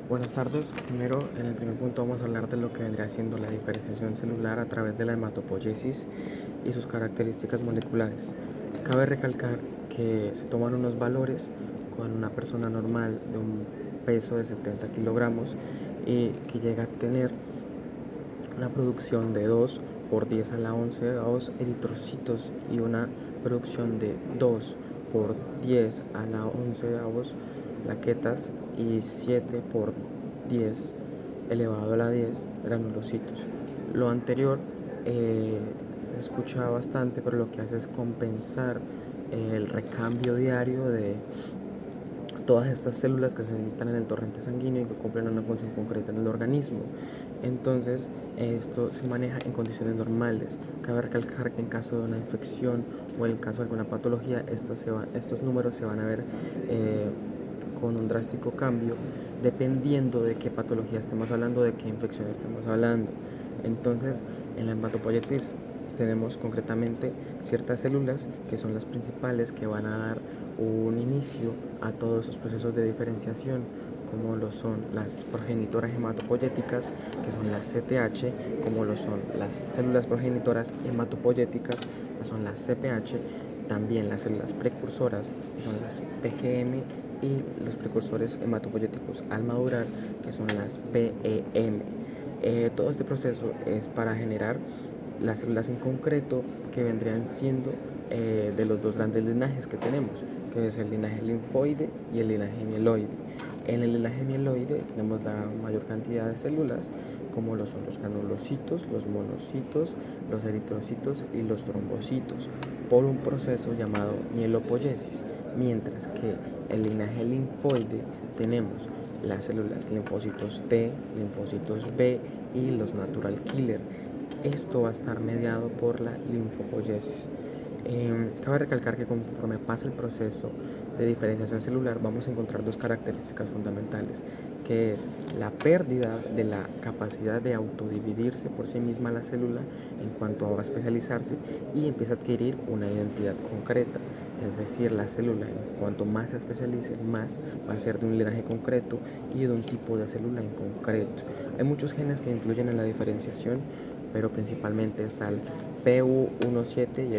Buenas tardes. Primero, en el primer punto vamos a hablar de lo que vendría siendo la diferenciación celular a través de la hematopoiesis y sus características moleculares. Cabe recalcar que se toman unos valores con una persona normal de un peso de 70 kilogramos y que llega a tener una producción de 2 por 10 a la 11 a 2 eritrocitos y una producción de 2 por 10 a la 11 a 2 plaquetas y 7 por 10 elevado a la 10 granulocitos. Lo anterior se escucha bastante, pero lo que hace es compensar el recambio diario de todas estas células que se necesitan en el torrente sanguíneo y que cumplen una función concreta en el organismo. Entonces, esto se maneja en condiciones normales. Cabe recalcar que en caso de una infección o en caso de alguna patología, estos números se van a ver con un drástico cambio dependiendo de qué patología estemos hablando, de qué infección estemos hablando. Entonces, en la hematopoiesis tenemos concretamente ciertas células que son las principales que van a dar un inicio a todos esos procesos de diferenciación, como lo son las progenitoras hematopoyéticas, que son las CTH, como lo son las células progenitoras hematopoyéticas, que son las CPH, también las células precursoras, que son las PGM, y los precursores hematopoyéticos al madurar, que son las PEM. Todo este proceso es para generar las células en concreto que vendrían siendo de los dos grandes linajes que tenemos, que es el linaje linfoide y el linaje mieloide. En el linaje mieloide tenemos la mayor cantidad de células, como lo son los granulocitos, los monocitos, los eritrocitos y los trombocitos, por un proceso llamado mielopoiesis, mientras que el linaje linfoide tenemos las células linfocitos T, linfocitos B y los natural killer. Esto va a estar mediado por la linfopoiesis. Cabe recalcar que conforme pasa el proceso de diferenciación celular vamos a encontrar dos características fundamentales, que es la pérdida de la capacidad de autodividirse por sí misma la célula en cuanto a especializarse y empieza a adquirir una identidad concreta. Es decir, la célula, en cuanto más se especialice, más va a ser de un linaje concreto y de un tipo de célula en concreto. Hay muchos genes que influyen en la diferenciación, pero principalmente está el PU17 y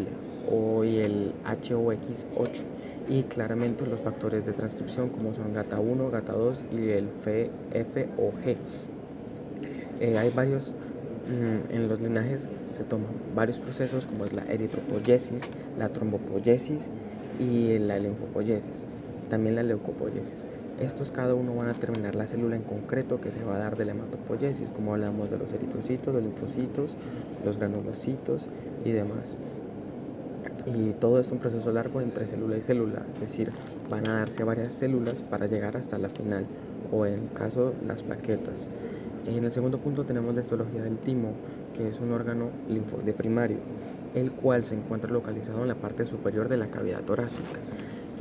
el HOX8, y claramente los factores de transcripción como son GATA1, GATA2 y el FOG. Hay varios en los linajes, se toman varios procesos como es la eritropoiesis, la trombopoiesis y la linfopoiesis, también la leucopoiesis. Estos cada uno van a terminar la célula en concreto que se va a dar de la hematopoiesis, como hablamos de los eritrocitos, los linfocitos, los granulocitos y demás. Y todo es un proceso largo entre célula y célula, es decir, van a darse varias células para llegar hasta la final, o en el caso las plaquetas. En el segundo punto tenemos la histología del timo, que es un órgano linfoide primario, el cual se encuentra localizado en la parte superior de la cavidad torácica,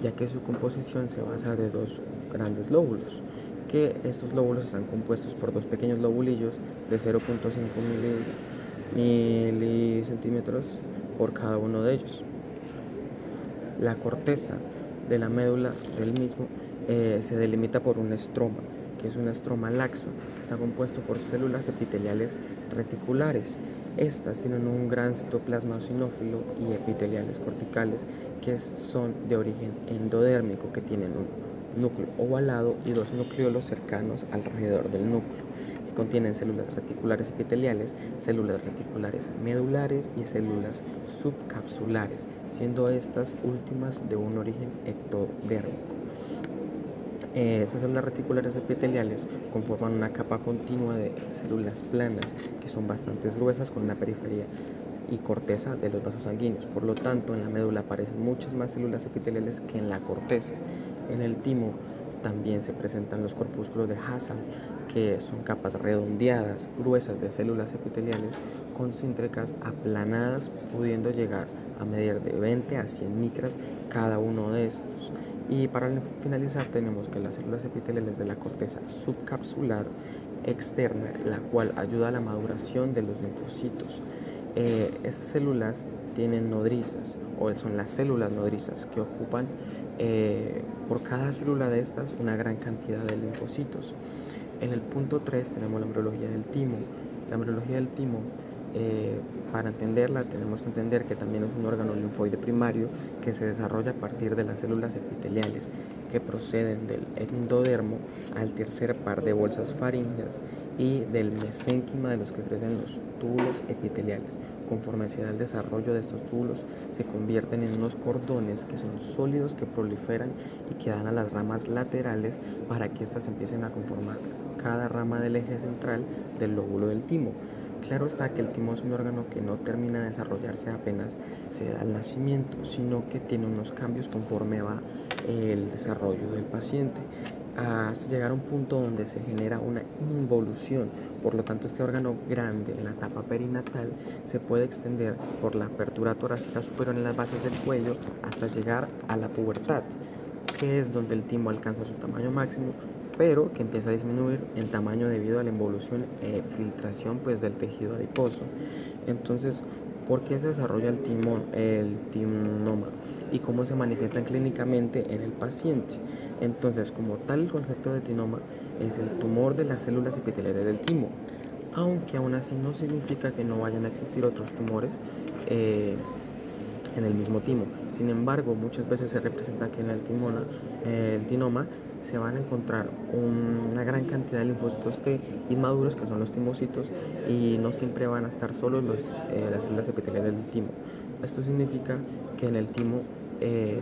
ya que su composición se basa de dos grandes lóbulos, que estos lóbulos están compuestos por dos pequeños lobulillos de 0.5 milicentímetros por cada uno de ellos. La corteza de la médula del mismo se delimita por un estroma, que es un estroma laxo, que está compuesto por células epiteliales reticulares. Estas tienen un gran citoplasma eosinófilo y epiteliales corticales que son de origen endodérmico, que tienen un núcleo ovalado y dos nucleolos cercanos alrededor del núcleo, que contienen células reticulares epiteliales, células reticulares medulares y células subcapsulares, siendo estas últimas de un origen ectodérmico. Estas células reticulares epiteliales conforman una capa continua de células planas que son bastante gruesas con una periferia y corteza de los vasos sanguíneos. Por lo tanto, en la médula aparecen muchas más células epiteliales que en la corteza. En el timo también se presentan los corpúsculos de Hassall, que son capas redondeadas, gruesas de células epiteliales concéntricas aplanadas, pudiendo llegar a medir de 20 a 100 micras cada uno de estos. Y para finalizar tenemos que las células epiteliales de la corteza subcapsular externa, la cual ayuda a la maduración de los linfocitos. Estas células tienen nodrizas, o son las células nodrizas, que ocupan por cada célula de estas una gran cantidad de linfocitos. En el punto 3 tenemos la embriología del timo. La embriología del timo, para entenderla, tenemos que entender que también es un órgano linfoide primario que se desarrolla a partir de las células epiteliales que proceden del endodermo al tercer par de bolsas faríngeas y del mesénquima de los que crecen los túbulos epiteliales. Conforme se da el desarrollo de estos túbulos, se convierten en unos cordones que son sólidos que proliferan y que dan a las ramas laterales para que éstas empiecen a conformar cada rama del eje central del lóbulo del timo. Claro está que el timo es un órgano que no termina de desarrollarse apenas se da el nacimiento, sino que tiene unos cambios conforme va el desarrollo del paciente, hasta llegar a un punto donde se genera una involución. Por lo tanto, este órgano grande en la etapa perinatal se puede extender por la apertura torácica superior en las bases del cuello hasta llegar a la pubertad, que es donde el timo alcanza su tamaño máximo, pero que empieza a disminuir en tamaño debido a la involución e filtración pues, del tejido adiposo. Entonces, ¿por qué se desarrolla el tinoma y cómo se manifiestan clínicamente en el paciente? Entonces, como tal, el concepto de tinoma es el tumor de las células epiteliales del timo, aunque aún así no significa que no vayan a existir otros tumores en el mismo timo. Sin embargo, muchas veces se representa que en el tinoma se van a encontrar una gran cantidad de linfocitos T inmaduros, que son los timocitos, y no siempre van a estar solos las células epiteliales del timo. Esto significa que en el timo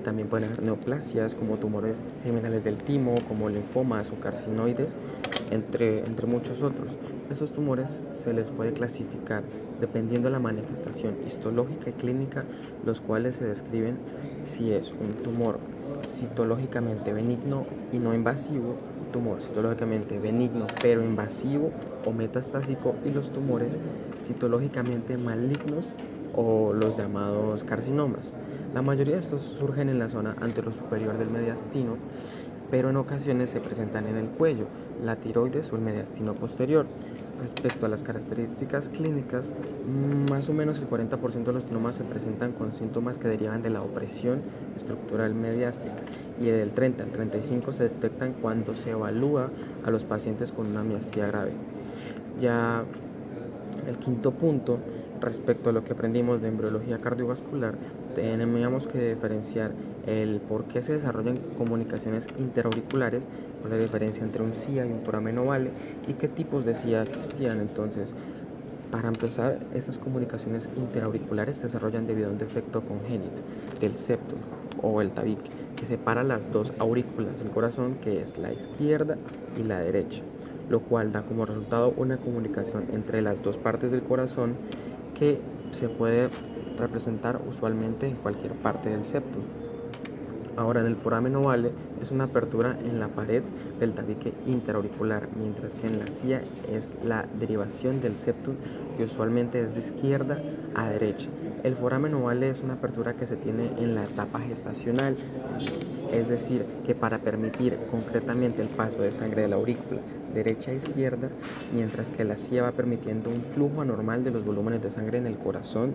también pueden haber neoplasias como tumores germinales del timo, como linfomas o carcinoides, entre muchos otros. Estos tumores se les puede clasificar dependiendo de la manifestación histológica y clínica, los cuales se describen si es un tumor citológicamente benigno y no invasivo, tumor citológicamente benigno pero invasivo o metastásico, y los tumores citológicamente malignos o los llamados carcinomas. La mayoría de estos surgen en la zona anterosuperior del mediastino, pero en ocasiones se presentan en el cuello, la tiroides o el mediastino posterior. Respecto a las características clínicas, más o menos el 40% de los tinomas se presentan con síntomas que derivan de la opresión estructural mediástica, y del 30 al 35% se detectan cuando se evalúa a los pacientes con una miastía grave. Ya el quinto punto, respecto a lo que aprendimos de embriología cardiovascular, tenemos que diferenciar el por qué se desarrollan comunicaciones interauriculares, la diferencia entre un CIA y un foramen ovale, y qué tipos de CIA existían. Entonces, para empezar, estas comunicaciones interauriculares se desarrollan debido a un defecto congénito del septum o el tabique, que separa las dos aurículas del corazón, que es la izquierda y la derecha, lo cual da como resultado una comunicación entre las dos partes del corazón que se puede representar usualmente en cualquier parte del septum. Ahora, en el foramen ovale es una apertura en la pared del tabique interauricular, mientras que en la CIA es la derivación del septum, que usualmente es de izquierda a derecha. El foramen ovale es una apertura que se tiene en la etapa gestacional, es decir, que para permitir concretamente el paso de sangre de la aurícula derecha a izquierda, mientras que la CIA va permitiendo un flujo anormal de los volúmenes de sangre en el corazón,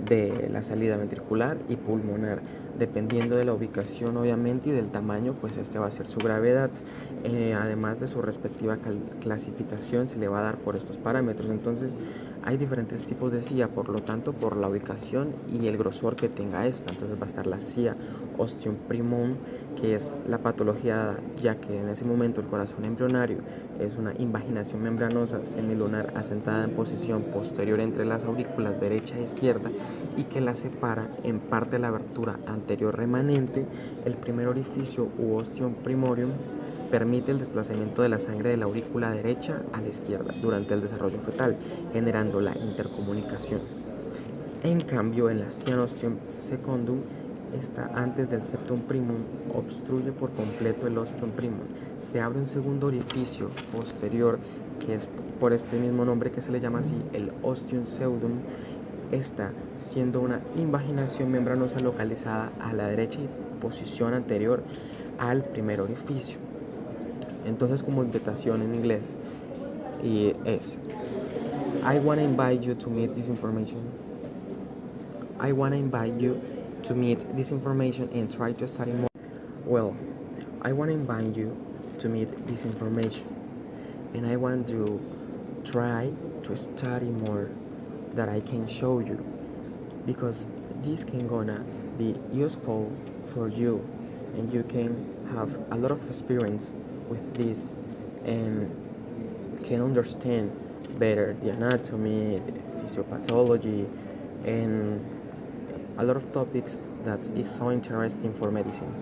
de la salida ventricular y pulmonar, dependiendo de la ubicación obviamente y del tamaño, pues este va a ser su gravedad. Además de su respectiva clasificación se le va a dar por estos parámetros. Entonces hay diferentes tipos de CIA, por lo tanto por la ubicación y el grosor que tenga esta. Entonces va a estar la CIA ostium primum, que es la patología, ya que en ese momento el corazón embrionario es una invaginación membranosa semilunar asentada en posición posterior entre las aurículas derecha e izquierda, y que la separa en parte de la abertura anterior remanente. El primer orificio u ostium primorium permite el desplazamiento de la sangre de la aurícula derecha a la izquierda durante el desarrollo fetal, generando la intercomunicación. En cambio, en la cianostium secundum, está antes del septum primum, obstruye por completo el ostium primum. Se abre un segundo orificio posterior, que es por este mismo nombre que se le llama así, el ostium pseudum, esta siendo una invaginación membranosa localizada a la derecha y posición anterior al primer orificio. Entonces, como invitación en inglés, y es I want to invite you to meet this information. I want to invite you to meet this information and try to study more. Well, I want to invite you to meet this information and I want to try to study more that I can show you, because this can gonna be useful for you, and you can have a lot of experience with this and can understand better the anatomy, the physiopathology, and a lot of topics that is so interesting for medicine.